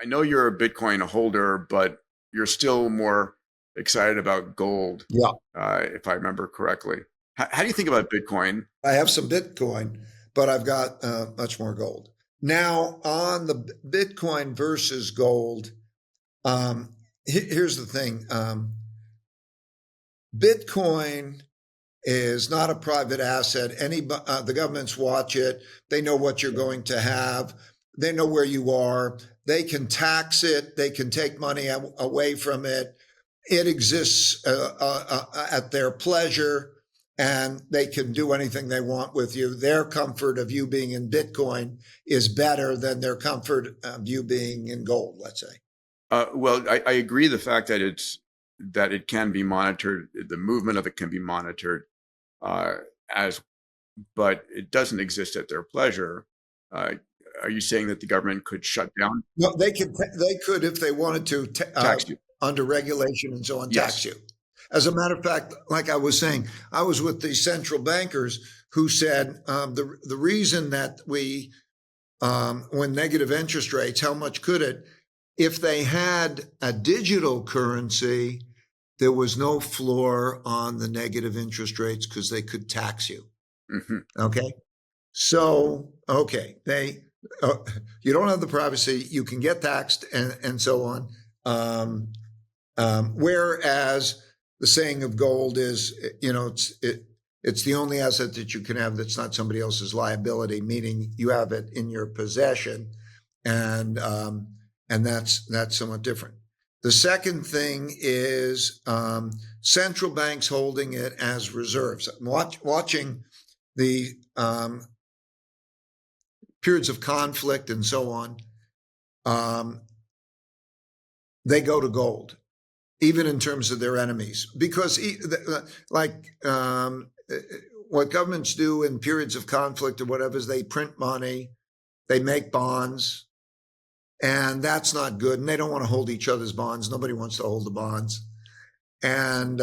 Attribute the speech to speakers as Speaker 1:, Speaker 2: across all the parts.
Speaker 1: I know you're a Bitcoin holder, but you're still more excited about gold,
Speaker 2: Yeah,
Speaker 1: if I remember correctly. How do you think about Bitcoin?
Speaker 2: I have some Bitcoin, but I've got much more gold. Now, on the Bitcoin versus gold, here's the thing. Bitcoin is not a private asset. The governments watch it. They know what you're going to have. They know where you are. They can tax it. They can take money away from it. It exists at their pleasure, and they can do anything they want with you. Their comfort of you being in Bitcoin is better than their comfort of you being in gold, let's say.
Speaker 1: Well, I agree the fact that it can be monitored, the movement of it can be monitored, uh, as but it doesn't exist at their pleasure. Uh, are you saying that the government could shut down,
Speaker 2: No, they could if they wanted to,
Speaker 1: tax you?
Speaker 2: under regulation and so on, tax
Speaker 1: Yes.
Speaker 2: you. As a matter of fact, like I was saying, I was with the central bankers who said the reason that when negative interest rates, how much could it? If they had a digital currency, there was no floor on the negative interest rates because they could tax you.
Speaker 1: Hmm.
Speaker 2: Okay. So, okay, uh, you don't have the privacy, you can get taxed and so on. Whereas the saying of gold is, it's the only asset that you can have that's not somebody else's liability, meaning you have it in your possession, and that's somewhat different. The second thing is central banks holding it as reserves. Watching the periods of conflict and so on, um, they go to gold, even in terms of their enemies, because like what governments do in periods of conflict or whatever is they print money, they make bonds, and that's not good. And they don't want to hold each other's bonds. Nobody wants to hold the bonds, and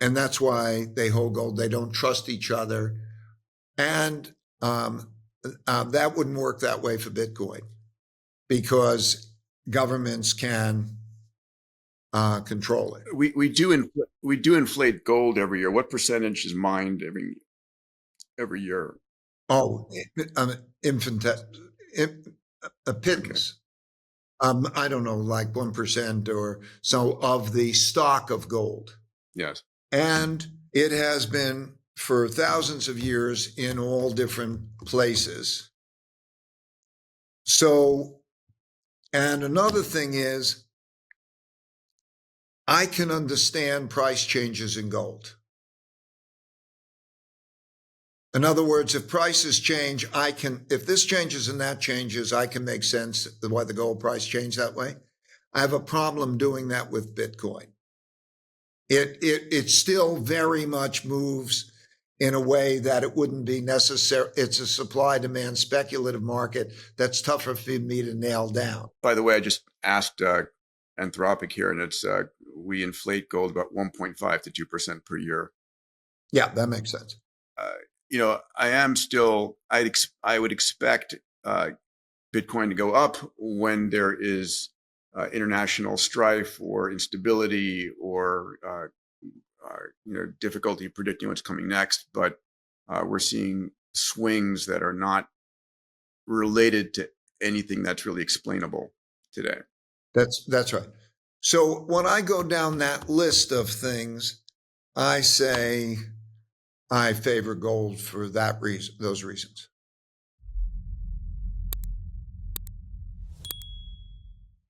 Speaker 2: that's why they hold gold. They don't trust each other, and that wouldn't work that way for Bitcoin because governments can control it.
Speaker 1: We do inflate gold every year. What percentage is mined every year?
Speaker 2: Oh, infant, a
Speaker 1: Okay.
Speaker 2: pittance. I don't know, like 1% or so of the stock of gold.
Speaker 1: Yes.
Speaker 2: And it has been for thousands of years in all different places. So, and another thing is, I can understand price changes in gold. In other words, if prices change, if this changes and that changes, I can make sense of why the gold price changed that way. I have a problem doing that with Bitcoin. It still very much moves in a way that it wouldn't be necessary. It's a supply demand speculative market that's tougher for me to nail down.
Speaker 1: By the way, I just asked Anthropic here, and it's we inflate gold about 1.5 to 2% per year.
Speaker 2: Yeah, that makes sense.
Speaker 1: Uh, I am still. I would expect Bitcoin to go up when there is international strife or instability or difficulty predicting what's coming next. But we're seeing swings that are not related to anything that's really explainable today.
Speaker 2: That's right. So when I go down that list of things, I say I favor gold for that reason, those reasons.